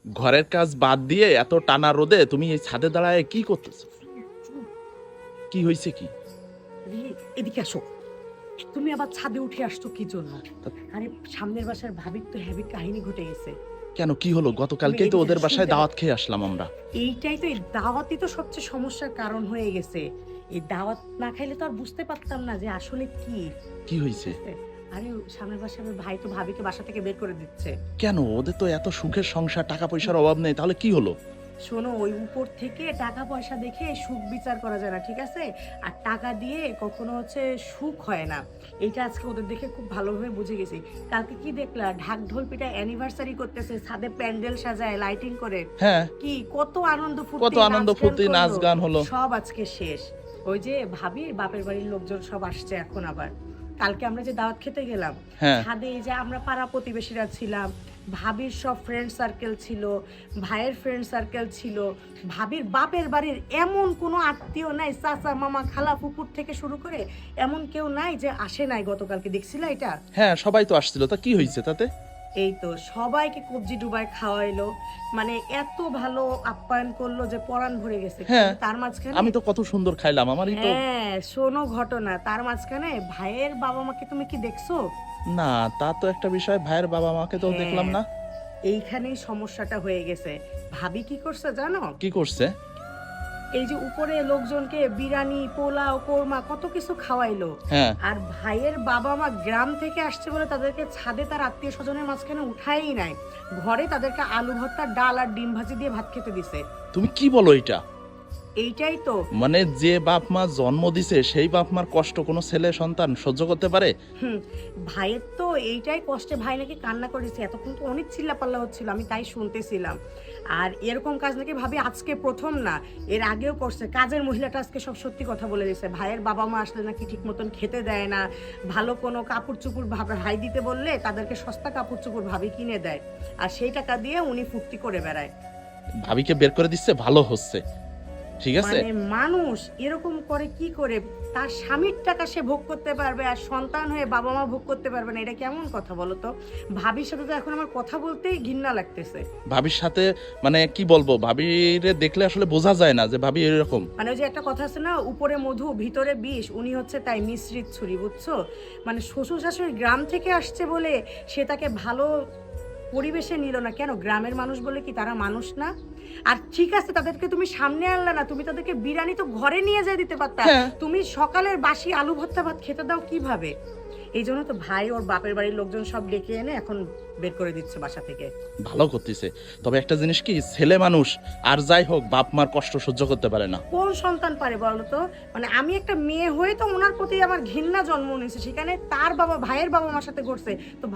ঘরের কাজ বাদ দিয়ে এত টানা রোদে তুমি এই ছাদে দাঁড়ায় কি করতেছো? কি হয়েছে কি? এদিকে আসো। তুমি আবার ছাদে উঠে আসছো কি জন্য? আরে সামনের বাসার ভাবির তো হেভি কাহিনী ঘটে গেছে। কেন, কি হলো? গতকালকেই তো ওদের বাসায় দাওয়াত খেয়ে আসলাম আমরা। এইটাই তো, এই দাওয়াতই তো সবচেয়ে সমস্যার কারণ হয়ে গেছে। এই দাওয়াত না খাইলে তো আর বুঝতে পারতাম না যে আসলে কি কি হয়েছে? আরে সামনের বাসার ভাই তো ভাবিকে বাসা থেকে বের করে দিচ্ছে। কেন? ওদের তো এত সুখের সংসার, টাকা পয়সার অভাব নেই, তাহলে কি হলো? শোনো, ওই উপর থেকে টাকা পয়সা দেখে সুখ বিচার করা যায় না, ঠিক আছে? আর টাকা দিয়ে কখনো সুখ হয় না। এটা আজকে ওদের দেখে খুব ভালোভাবে বুঝে গেছি। কালকে কি দেখলা, ঢাক ঢোল পিটা অ্যানিভার্সারি করতেছে, ছাদে প্যান্ডেল সাজায়, লাইটিং করে। হ্যাঁ, কি কত আনন্দ ফুর্তি, কত আনন্দ ফুর্তি, নাচ গান হলো। সব আজকে শেষ। ওই যে ভাবির বাপের বাড়ির লোকজন সব আসছে এখন আবার। কালকে আমরা যে দাওয়াত খেতে গেলাম, হ্যাঁ, ছাদে এই যে আমরা পাড়া প্রতিবেশীরা ছিলাম, ভাবির সব ফ্রেন্ড সার্কেল ছিল, ভাইয়ের ফ্রেন্ড সার্কেল ছিল, ভাবির বাপের বাড়ির এমন কোনো আত্মীয় নাই, চাচা মামা খালা ফুপুর থেকে শুরু করে এমন কেউ নাই যে আসে নাই গতকালকে। দেখছিলা এটা? হ্যাঁ, সবাই তো আসছিল, তা কি হয়েছে তাতে? এই তো সবাইকে কবজি ডুবায় খাওয়াইলো, মানে এত ভালো আপ্যায়ন করলো যে পরাণ ভরে গেছে। হ্যাঁ, তার মাঝখানে আমি তো কত সুন্দর খাইলাম, আমারই তো। হ্যাঁ, শোনো ঘটনা, তার মাঝখানে ভাইয়ের বাবা মাকে তুমি কি দেখছো? না, তা তো একটা বিষয়, ভাইয়ের বাবা মাকে তো হ্যাঁ, দেখলাম না। এইখানেই সমস্যাটা হয়ে গেছে। ভাবি কি করছে জানো? কি করছে? এই যে উপরে লোকজনকে বিরিয়ানি পোলাও কোরমা কত কিছু খাওয়াইলো, হ্যাঁ, আর ভাইয়ের বাবা মা গ্রাম থেকে আসছে বলে তাদেরকে ছাদে তার আত্মীয় স্বজনের মাঝখানে উঠাই নাই, ঘরে তাদেরকে আলু ভর্তা ডাল আর ডিম ভাজি দিয়ে ভাত খেতে দিছে। তুমি কি বলো এটা? এইটাই তো, মানে যে বাপ মা জন্ম দিছে সেই বাপ মার কষ্ট কোনো ছেলে সন্তান সহ্য করতে পারে? ভাইয়ের তো এইটাই কষ্টে ভাই নাকি কান্না করেছে, এতক্ষণ তো অনেক চিল্লাপাল্লা হচ্ছিল, আমি তাই শুনতেছিলাম। আর এরকম কাজ নাকি ভাবি আজকে প্রথম না, এর আগেও করছে। কাজের মহিলাটা আজকে সব সত্যি কথা বলে দিয়েছে। ভাইয়ের বাবা মা আসলে নাকি ঠিক মতন খেতে দেয় না, ভালো কোনো কাপড় চুপড় ভাই দিতে বললে তাদেরকে সস্তা কাপড় চুপড় ভাবি কিনে দেয়, আর সেই টাকা দিয়ে উনি ফুর্তি করে বেড়ায়। ভাবিকে বের করে দিচ্ছে, ভালো হচ্ছে, ঠিক আছে। মানে মানুষ এরকম করে কি করে? তার স্বামীর টাকা সে ভোগ করতে পারবে আর সন্তান হয়ে বাবা মা ভোগ করতে পারবে না, এটা কেমন কথা বলো তো? ভাবির সাথে তো এখন আমার কথা বলতেই ঘৃণা লাগতেছে। ভাবির সাথে মানে কি বলবো, ভাবিরে দেখলে আসলে বোঝা যায় না যে ভাবি এরকম। মানে ওই যে একটা কথা আছে না, উপরে মধু ভিতরে বিষ, উনি হচ্ছে তাই মিশ্রিত ছুরি, বুঝছো? মানে শ্বশুর শাশুড়ি গ্রাম থেকে আসছে বলে সে তাকে ভালো পরিবেশে নিল না। কেন? গ্রামের মানুষ বলে কি তারা মানুষ না? আর ঠিক আছে, তাদেরকে তুমি সামনে আনলে না, তুমি তাদেরকে বিরিয়ানি তো ঘরে নিয়ে যেয়ে দিতে পারতা। হ্যাঁ। তুমি সকালের বাসি আলু ভর্তা ভাত খেতে দাও কিভাবে? এই জন্য তো ভাই ওর বাপের বাড়ির লোকজন সব ডেকে এনে এখন বের করে দিচ্ছে বাসা থেকে। ভালো করতেছে, তবে একটা জিনিস কি, ছেলে মানুষ আর যাই হোক বাপ মার কষ্ট সহ্য করতে পারে না। কোন সন্তান পারে বলো তো? মানে আমি একটা মেয়ে হয়ে তো ওনার প্রতি আমার ঘৃণা জন্ম নিয়েছে, সেখানে তার বাবা ভাইয়ের বাবা মার সাথে ঘটছে, তো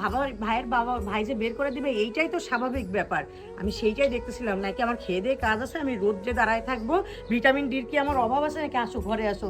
ভাইয়ের বাবা ভাই যে বের করে দিবে এইটাই তো স্বাভাবিক ব্যাপার। আমি সেইটাই দেখতেছিলাম, নাকি আমার খেয়ে দিয়ে কাজ আছে, আমি রোদ্রে দাঁড়ায় থাকবো, ভিটামিন ডির কি আমার অভাব আছে নাকি? আসো ঘরে আসো।